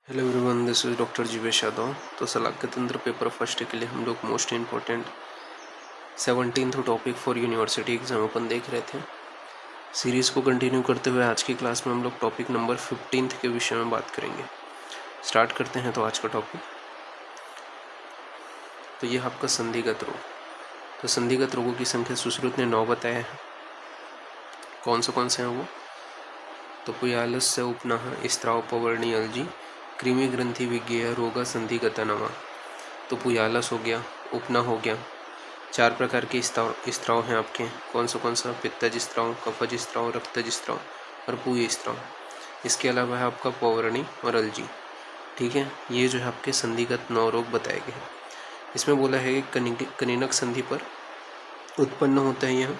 Hello everyone, this is doctor Jivesh Yadav. तो सलाह तंत्र पेपर फर्स्ट के लिए हम लोग most important 17th topic for university exam अपन देख रहे थे। सीरीज़ को कंटिन्यू करते हुए आज की क्लास में हम लोग टॉपिक नंबर 15 के विषय में बात करेंगे। स्टार्ट करते हैं तो आज का टॉपिक। तो ये आपका संधिगत रोग। तो संधिगत रोगों की संख्या सुश्रुत ने 9 बताया है। कौन से हैं वो? तो पुयालस्य उपनः स्त्राव पवर्णी अलजी कृमि ग्रंथि विज्ञेय रोगा संधिगता नवा। तो पुयालस हो गया, उपना हो गया। 4 प्रकार के स्त्राव हैं आपके। कौन सा? पित्तज स्त्राव, कफज स्त्राव, रक्तज स्त्राव और पूय स्त्राव। इसके अलावा है आपका पौवर्णी और अलजी। ठीक है, ये जो है आपके संधिगत 9 रोग बताए गए हैं। इसमें बोला है कि कनिनक संधि पर उत्पन्न होता है यह,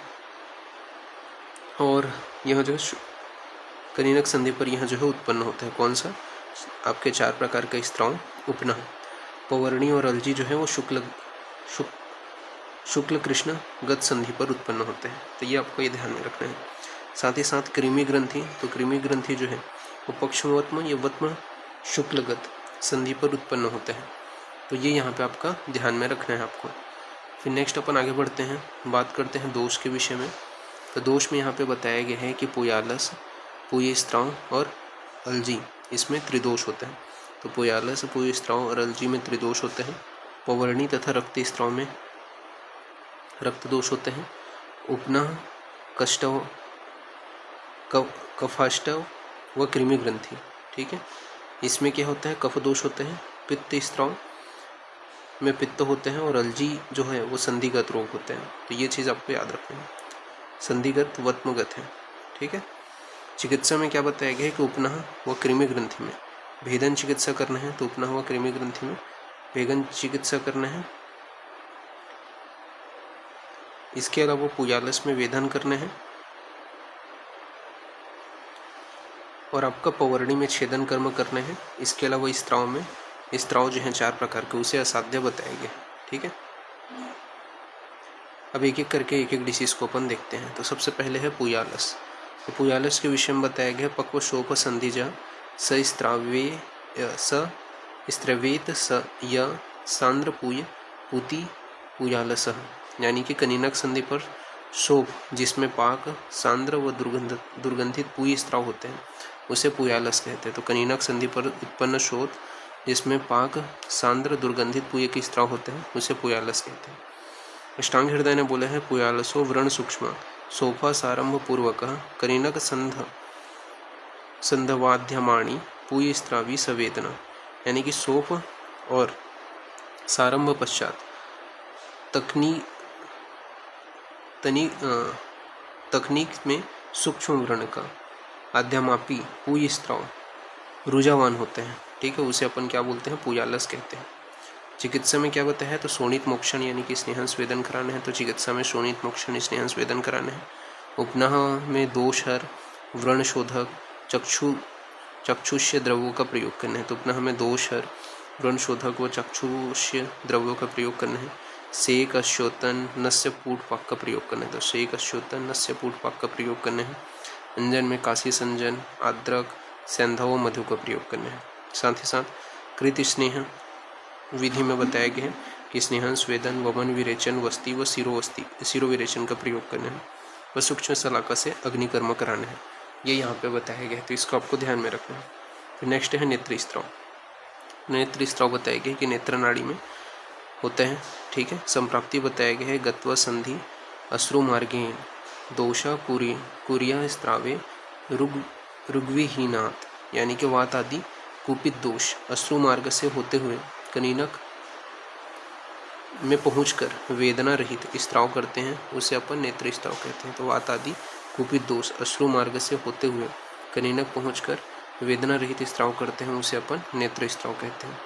और यह जो कनिनक संधि पर यह जो है उत्पन्न होता है। कौन सा? आपके 4 प्रकार का स्त्राव उपनः। पौवर्णी और अलजी जो है वो शुक्ल कृष्ण गत संधि पर उत्पन्न होते हैं। तो ये आपको ये ध्यान में रखना है। साथ ही साथ कृमि ग्रंथि, तो कृमि ग्रंथि जो है वो पक्षवत्म या वत्म शुक्लगत संधि पर उत्पन्न होते हैं। तो ये यहाँ पे आपका ध्यान में रखना है आपको। फिर नेक्स्ट अपन आगे बढ़ते हैं, बात करते हैं दोष के विषय में। तो दोष में यहाँ पे बताया गया है कि पुयालस, पुय स्त्राव और अलजी, इसमें त्रिदोष होता है। तो पुयालस, पुय स्त्राव और अलजी में त्रिदोष होते हैं। पौवर्णी तथा रक्त स्त्राव में रक्त दोष होते हैं। उपनः, कष्टव, कफाष्टव व कृमि ग्रंथि। ठीक है, इसमें क्या होता है? कफ दोष होते हैं। पित्त स्त्राव में पित्त होते हैं और अलजी जो है वो संधिगत रोग होते हैं। तो ये चीज़ आपको याद रखनी है, संधिगत वत्मगत है। ठीक है, चिकित्सा में क्या बताया गया है कि उपनः व कृमि ग्रंथि में भेदन चिकित्सा करना है। तो उपनः व कृमि ग्रंथि में भेदन चिकित्सा करना है। इसके अलावा पुयालस में वेदन करना है और आपका पौवर्णी में छेदन कर्म करना है। इसके अलावा स्त्राव में, स्त्राव जो है 4 प्रकार के, उसे असाध्य बताया गया। ठीक है, अब एक एक करके एक एक डिसीज को अपन देखते हैं। तो सबसे पहले है पुयालस। तो पुयालस के विषय में बताया गया पक्व शोभ संधिजा स स्त्रवेत स य सांद्र पुय पुति पुयालस, यानी कि कनिनक संधि पर शोभ जिसमें पाक, सांद्र व दुर्गंधित पुय स्त्राव होते हैं उसे पुयालस कहते हैं। तो कनिनक संधि पर उत्पन्न शोथ जिसमें पाक, सांद्र, दुर्गंधित पुय के स्त्राव होते हैं उसे पुयालस कहते हैं। अष्टांग हृदय ने बोला है पुयालसो व्रण सूक्ष्म सोफा सारंभ पूर्वक कनिनक संधवाध्यमाणी पुय स्त्रावी संवेदना, यानी कि सोफ और सारंभ पश्चात तकनीक में सूक्ष्म व्रण का आद्यमापी पुय स्त्राव रुजावान होते हैं। ठीक है, उसे अपन क्या बोलते हैं? पुयालस कहते हैं। चिकित्सा में क्या बताया है? तो शोणित मोक्षण यानी कि स्नेहन स्वेदन कराना है। तो चिकित्सा में शोणित मोक्षण स्नेहन स्वेदन कराना है। उपनः में दोषहर, व्रणशोधक, चक्षुष्य द्रव्यों का प्रयोग करना है। तो उपनः में दोषहर, व्रणशोधक व चक्षुष्य द्रव्यों का प्रयोग करना है। सेक, अश्योतन, नस्य पूटपाक का प्रयोग करना है। तो सेक, अश्योतन, नस्य पूटपाक का प्रयोग करना है। अंजन में काशी संजन, अदरक, सेंधा व मधु का प्रयोग करना है। साथ ही साथ कृत स्नेह विधि में बताया गया है कि स्नेहन स्वेदन, वमन विरेचन, वस्ती व सिरो विरेचन का प्रयोग करना है व सूक्ष्म सलाका से अग्निकर्म कराना है। ये यहाँ पे बताया गया है, तो इसको आपको ध्यान में रखना है। फिर नेक्स्ट है नेत्र स्त्राव। नेत्र स्त्राव बताया गया कि नेत्र नाड़ी में होता है। ठीक है, संप्राप्ति बताया गया है गत्व संधि अश्रु मार्गेण दोषा कुरिया स्त्रावे रुग्विहीनात्, यानी कि वात आदि कुपित दोष अश्रु मार्ग से होते हुए कनिनक में पहुंचकर वेदना रहित स्त्राव करते हैं, उसे अपन नेत्र स्त्राव कहते हैं। तो वात आदि कुपित दोष अश्रु मार्ग से होते हुए कनिनक पहुंचकर वेदना रहित स्त्राव करते हैं, उसे अपन नेत्र स्त्राव कहते हैं।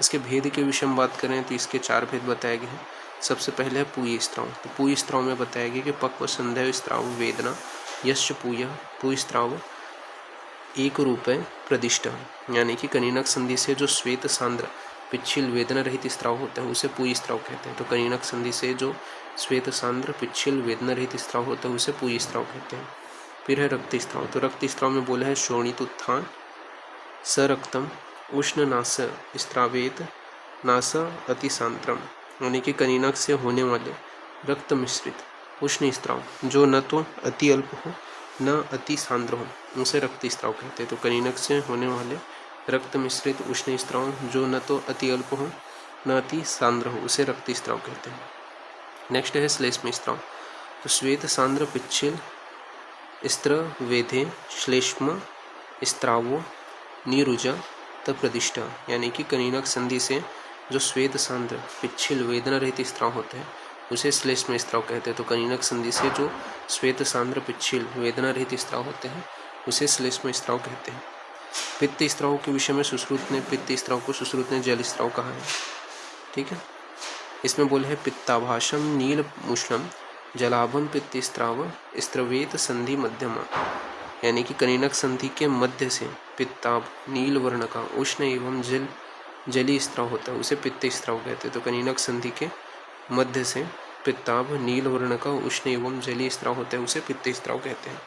इसके भेद के विषय में बात करें तो इसके 4 भेद बताए गए हैं। सबसे पहले है पुय स्त्राव। तो पुय स्त्राव में बताया गया कि पक्व संध्या स्त्राव वेदना यश्च पुय स्त्राव एक रूप है प्रदिष्ट, यानी कि कनिनक संधि से जो श्वेत सांद्र पिच्छिल वेदना रहित स्त्राव होता है उसे पुय स्त्राव कहते हैं। तो कनिनक संधि से जो श्वेत सांद्र पिच्छिल वेदना रहित स्त्राव होता है उसे पुय स्त्राव कहते हैं। फिर है रक्त स्त्राव। तो रक्त स्त्राव में बोला है शोणित उत्थान, सरक्तम, उष्ण नास स्त्रावेत नास अति सांत्रम, यानी कि कनीनक से होने वाले रक्त मिश्रित उष्ण स्त्राव जो न तो अति अल्प हो न अति सांद्र हो, उसे रक्त स्त्राव कहते हैं। तो कनीनक से होने वाले रक्त मिश्रित उष्ण स्त्राव जो न तो अति अल्प हो न अति सांद्र हो, उसे रक्त स्त्राव कहते हैं। नेक्स्ट है श्लेष्म स्त्राव। तो श्वेत सांद्र पिच्छिल स्त्रवेधे श्लेष्म स्त्रावो निरुजा तप्रदिष्टा, यानी कि कनीनक संधि से जो श्वेत सांद्र पिच्छिल वेदना रहित स्त्राव होते हैं उसे श्लेष्म स्त्राव कहते हैं। तो कनीनक संधि से जो श्वेत सांद्र पिच्छिल वेदना रहित स्त्राव होते हैं उसे श्लेष्म स्त्राव कहते हैं। पित्त स्त्राव के विषय में सुश्रुत ने पित्त स्त्राव को सुश्रुत ने जल स्त्राव कहा है। ठीक है, इसमें बोले है पित्ताभाषम नील मुष्णम जलाभम पित्त स्त्राव स्त्रवेत संधि मध्यमा, यानी कि कनीनक संधि के मध्य से पित्ताभ नील वर्ण का उष्ण एवं जली स्त्राव होता है उसे पित्त स्त्राव कहते हैं। तो कनीनक संधि के मध्य से पित्ताभ नील वर्ण का उष्ण एवं जली स्त्राव होता है उसे पित्त स्त्राव कहते हैं।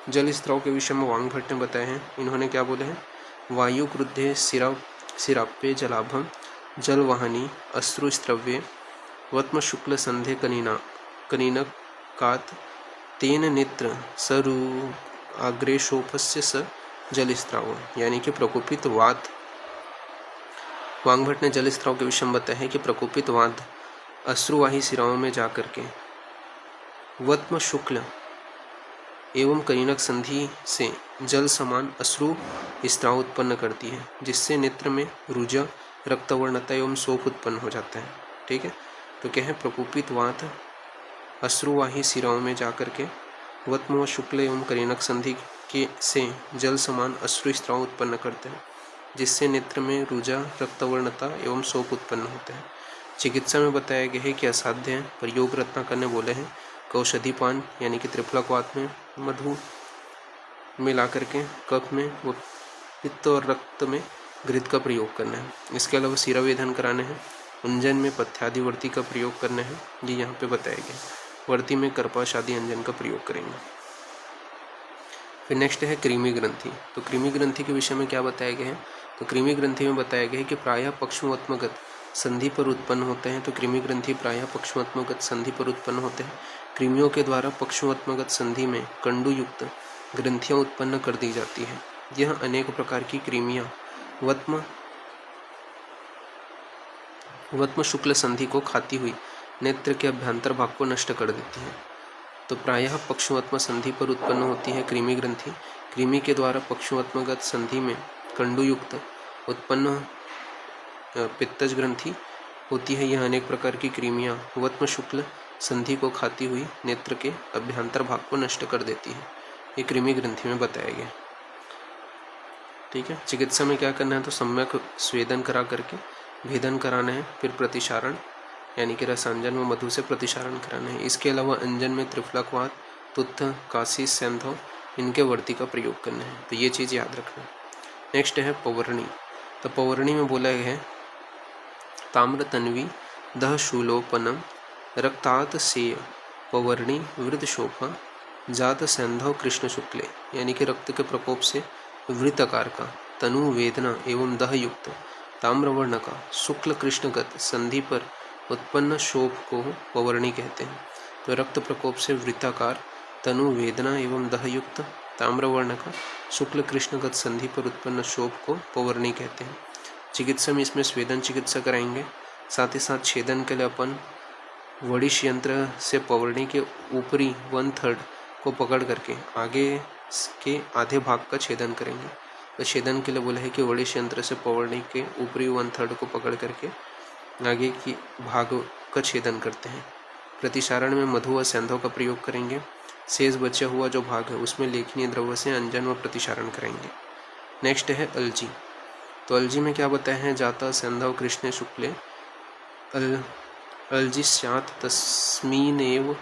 जल स्त्राव के विषय में वांगभट्ट ने बताए हैं। इन्होंने क्या बोले हैं, वायु क्रुद्धे सिराप्ये जलाभम जलवाहनी अश्रुस्त्रव्ये वत्म शुक्ल संधे कनीनकात् तेन नेत्र सरु आग्रेशोपस्य स जल स्त्राव, यानी कि प्रकोपित वात। वांगभट्ट ने जल स्त्राव के विषय में बताया है कि प्रकोपित वात अश्रुवाही सिराओं में जाकर के वत्म शुक्ल एवं कनीनक संधि से जल समान अश्रु स्त्राव उत्पन्न करती है, जिससे नेत्र में रुजा रक्तवर्णता एवं शोफ उत्पन्न हो जाता है। ठीक है, तो क्या है, प्रकोपित वात अश्रुवाही सिराओं में जाकर के वत्म व शुक्ल एवं कनीनक संधि के से जल समान अश्रु स्त्राव उत्पन्न करते हैं, जिससे नेत्र में रुजा रक्तवर्णता एवं शोफ उत्पन्न होता है। चिकित्सा में बताया गया है कि असाध्य है, पर योग रत्नाकर ने बोले हैं औषधि पान, यानी कि त्रिफलाक्वाथ में मधु मिला करके कफ में वो पित्त और रक्त में घृत का प्रयोग करना है। इसके अलावा सिरावेधन कराने हैं, अंजन में पथ्यादिवर्ती का प्रयोग करना है, ये यहाँ पे बताया गया। वर्ती में कर्पाश आदि अंजन का प्रयोग करेंगे। फिर नेक्स्ट है कृमि ग्रंथि। तो कृमि ग्रंथि के विषय में क्या बताया गया है, तो कृमि ग्रंथि में बताया गया है कि प्रायः पक्षवात्मगत संधि पर उत्पन्न होते हैं। तो कृमि ग्रंथि प्रायः पक्षवात्मगत संधि पर उत्पन्न होते हैं। कृमियों के द्वारा पक्षवात्मगत संधि में कंडु युक्त ग्रंथियां उत्पन्न कर दी जाती है। यह अनेक प्रकार की कृमियां वत्म शुक्ल संधि को खाती हुई नेत्र के अभ्यंतर भाग को नष्ट कर देती है। तो प्रायः पक्षवात्म संधि पर उत्पन्न होती है कृमि ग्रंथि। कृमि के द्वारा पक्षवात्मगत संधि में कंडु युक्त उत्पन्न पित्तज ग्रंथि होती है। यह अनेक प्रकार की कृमियां वत्म शुक्ल संधि को खाती हुई नेत्र के अभ्यंतर भाग को नष्ट कर देती है। ये कृमि ग्रंथि में बताया गया। ठीक है, चिकित्सा में क्या करना है, तो सम्यक स्वेदन करा करके भेदन कराना है, फिर प्रतिशारण यानी कि रसांजन व मधु से प्रतिशारण कराना है। इसके अलावा अंजन में त्रिफलाक्वाथ, तुत्थ, काशी, सैंधव इनके वर्ती का प्रयोग करना है। तो ये चीज़ याद रखना। नेक्स्ट है पवर्णी। तो पवर्णी में बोला है ताम्र तन्वी दह शूलोपनम रक्तात सेय पवर्णी वृद्ध शोभा जात सैंधव कृष्ण शुक्ले, यानी कि रक्त के प्रकोप से वृत्ताकार का तनु वेदना एवं दह युक्त ताम्रवर्ण का शुक्ल कृष्णगत संधि पर उत्पन्न शोभ को पवर्णी कहते हैं। तो रक्त प्रकोप से वृत्ताकार तनु वेदना एवं दह युक्त ताम्रवर्ण का शुक्ल कृष्णगत संधि पर उत्पन्न शोभ को पवर्णी कहते हैं। चिकित्सा में इसमें स्वेदन चिकित्सा कराएंगे, साथ ही साथ छेदन के लिए अपन वड़िश यंत्र से पवर्णी के ऊपरी 1/3 को पकड़ करके आगे के आधे भाग का छेदन करेंगे। तो छेदन के लिए बोला है कि वड़िश यंत्र से पवर्णी के ऊपरी 1/3 को पकड़ करके आगे की भाग का छेदन करते हैं। प्रतिशारण में मधु व सैंधव का प्रयोग करेंगे। शेष बचा हुआ जो भाग है उसमें लेखनीय द्रव्य से अंजन व प्रतिशारण करेंगे। नेक्स्ट है अलजी। तो अलजी में क्या बताया है, जाता सैंधव कृष्ण शुक्ले अलजी स्यात् तस्मिनेव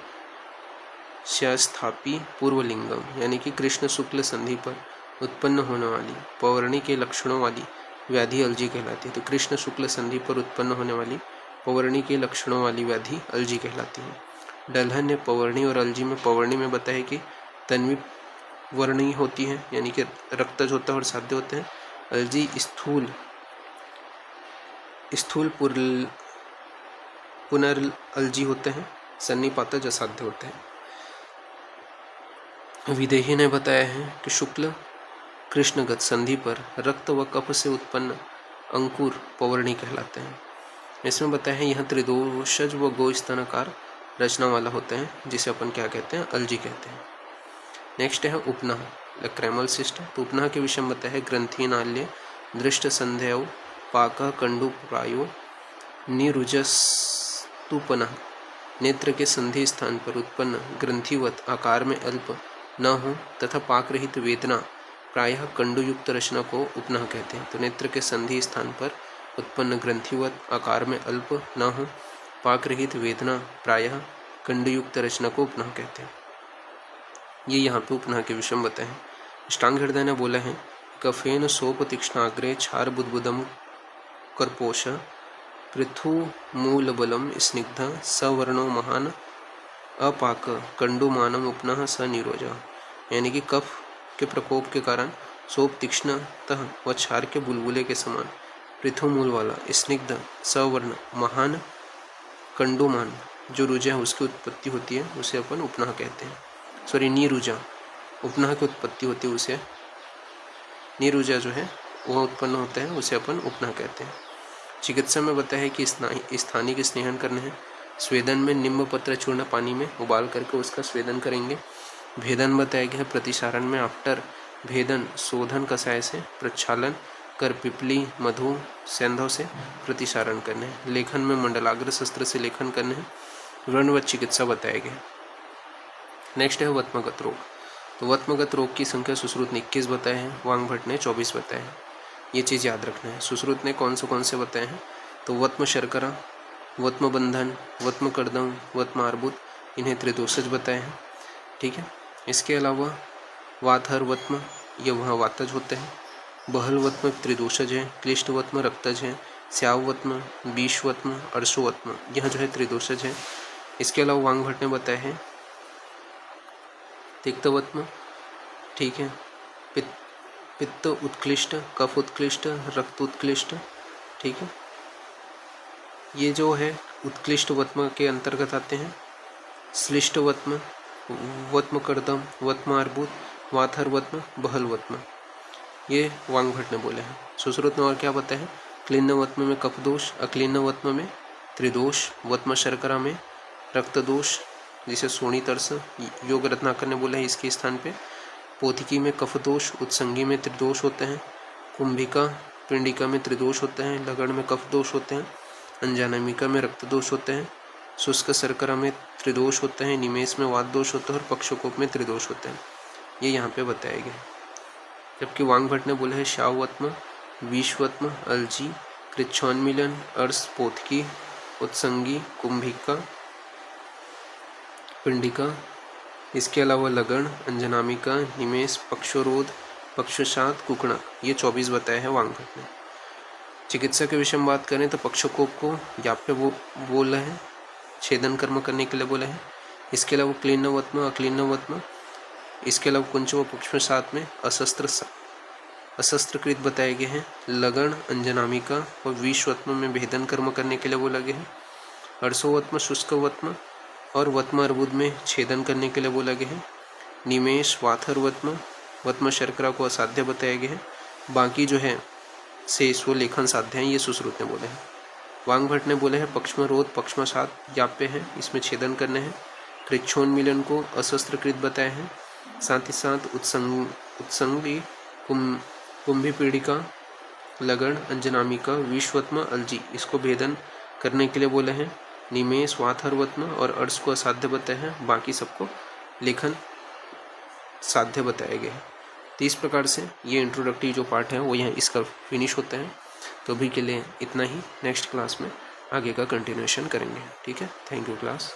स्थापी पूर्वलिंगम, यानी कि कृष्ण शुक्ल संधि पर उत्पन्न होने वाली पवर्णी के लक्षणों वाली व्याधि अलजी कहलाती है। तो कृष्ण शुक्ल संधि पर उत्पन्न होने वाली पवर्णी के लक्षणों वाली व्याधि अलजी कहलाती है। डलहन ने पवर्णी और अलजी में पवर्णी में बताया कि तन्वी वर्णी होती है, यानी कि रक्तज होता है और साध्य होते हैं। अलजी स्थूल स्थूल पुनर्अल्जी होते हैं, सन्निपातज असाध्य होते हैं। विदेही ने बताया है कि शुक्ल कृष्णगत संधि पर रक्त व कफ से उत्पन्न अंकुर पवर्णी कहलाते हैं। इसमें बताया है यह त्रिदोषज व गोस्तनाकार रचना वाला होते हैं, जिसे अपन क्या कहते हैं, अल्जी कहते हैं। नेक्स्ट है उपनह, क्रैमल सिस्ट। तो उपनह के विषय में बताया है ग्रंथि नाल्य दृष्ट संध्याओ पाक कंडु प्रायो निरुजस्तुपनः, नेत्र के संधि स्थान पर उत्पन्न ग्रंथिवत आकार में अल्प न हो तथा पाक रहित वेदना प्रायः कंडुयुक्त रचना को उपनह कहते हैं। तो नेत्र के संधि स्थान पर उत्पन्न ग्रंथिवत आकार में अल्प न हो पाक रहित वेदना प्रायः कंडुयुक्त रचना को उपनह कहते हैं। ये यहाँ पे उपनह के विषय बताए हैं। अष्टांग हृदय ने बोला है कफेन सोप तीक्ष्णाग्रे क्षार बुद्बुदम कर्पोष पृथु मूल बलम स्निग्ध सवर्णो महान अपाक कंडुमानम उपनः स निरोजा। यानी कि कफ के प्रकोप के कारण सोप तीक्ष्णतः व क्षार के बुलबुले के समान पृथु मूल वाला स्निग्ध सवर्ण महान कंडुमान जो रुजा है उसकी उत्पत्ति होती है, उसे अपन उपनह कहते हैं। सॉरी, निरुजा, उपनह की उत्पत्ति होती है उसे निरुजा जो है वह उत्पन्न होता है, उसे अपन उपनह कहते हैं। चिकित्सा में बताया है कि स्थानिक स्नेहन करने हैं। स्वेदन में निम्ब पत्र चूर्ण पानी में उबाल करके उसका स्वेदन करेंगे। भेदन बताया गया है प्रतिसारण में आफ्टर भेदन शोधन कषाय से प्रक्षालन कर पिपली मधु सेंधव से प्रतिसारण करने हैं। लेखन में मंडलाग्र शस्त्र से लेखन करने हैं। वर्णवत चिकित्सा बताया गया। नेक्स्ट है वत्मगत रोग। तो वत्मगत रोग की संख्या सुश्रुत ने 21 बताए हैं, वांग भट्ट ने 24 बताए हैं। ये चीज़ याद रखना है। सुश्रुत ने कौन से बताए हैं, तो वत्म शर्करा, वत्म बंधन, वत्म कर्दम, वत्म अर्बुद, इन्हें त्रिदोषज बताए हैं। ठीक है। इसके अलावा वातहर वत्म, ये वहाँ वातज होते हैं। बहल वत्म त्रिदोषज है, क्लिष्ट वत्म रक्तज है, स्याव वत्म, बीश वत्म, अर्शो वत्म, यह जो है त्रिदोषज है। इसके अलावा वांग भट्ट ने बताया है तिक्तवत्म, ठीक है, पित्त उत्कृष्ट, कफ उत्कृष्ट, रक्त उत्कृष्ट, ठीक है। ये जो है उत्कृष्ट वत्म के अंतर्गत आते हैं। श्लिष्ट वत्म, वत्म कर्दम, वत्म अर्बुद, वाथर वत्म, बहल वत्म, ये वांग भट्ट ने बोले हैं। सुश्रुत ने और क्या बताया है, क्लिन्न वत्म में कफ दोष, अक्लिन्न वत्म में त्रिदोष, वत्म शर्करा में रक्त दोष, जिसे सोनी तरस योग रत्नाकर ने बोला है इसके स्थान पे। पोथिकी में कफ दोष, उत्संगी में त्रिदोष होते हैं, कुंभिका पिंडिका में त्रिदोष होते हैं, लगड़ में कफ दोष होते हैं, अंजानामिका में रक्त दोष होते हैं, शुष्क शर्करा में त्रिदोष होते हैं, निमेष में वात दोष होते हैं और पक्षकोप में त्रिदोष होते हैं। ये यहाँ पे बताया गया। जबकि वांग भट्ट ने बोला है शावत्म, विश्वत्म, अलजी, कृच्छोन्मीलन, अर्श, पोथकी, उत्संगी, कुंभिका, पिंडिका, इसके अलावा लगन, अंजनामिका, निमेष, पक्षोरोध, पक्षशात, कुकणक, ये 24 बताए हैं वांग भट्ट ने। चिकित्सा के विषय में बात करें तो पक्षकोप को याप्य बोला है, छेदन कर्म करने के लिए बोला है। इसके अलावा क्लीन्न वत्म, अक्लीन्न वत्म, इसके अलावा कुंच व पक्षसात में अशस्त्रकृत बताए गए हैं। लगन, अंजनामिका और विश्वत्म में भेदन कर्म करने के लिए बोला गया है। अर्शोवत्म, शुष्कवत्म और वत्म अर्बुद में छेदन करने के लिए बोला गया है। निमेष, वाथर वत्म, वत्म शर्करा को असाध्य बताया गया है। बाकी जो है शेष वो लेखन साध्य हैं, ये सुश्रुत ने बोले हैं। वांग भट्ट ने बोले हैं पक्षमरोध, पक्षमसात याप्य है, इसमें छेदन करने हैं। कृच्छोन्मीलन को अशस्त्रकृत बताया है। साथ ही साथ उत्संगी, कुंभी पीड़िका, लगन, अंजनामिका, विश्वत्म, अलजी, इसको भेदन करने के लिए बोले हैं। निमेष, वाथरवत्म और अर्श को असाध्य बताया है, बाकी सबको लेखन साध्य बताए गए हैं। तो इस प्रकार से ये इंट्रोडक्टरी जो पार्ट है वो यहाँ इसका फिनिश होता है। तो अभी के लिए इतना ही, नेक्स्ट क्लास में आगे का कंटिन्यूएशन करेंगे। ठीक है, थैंक यू क्लास।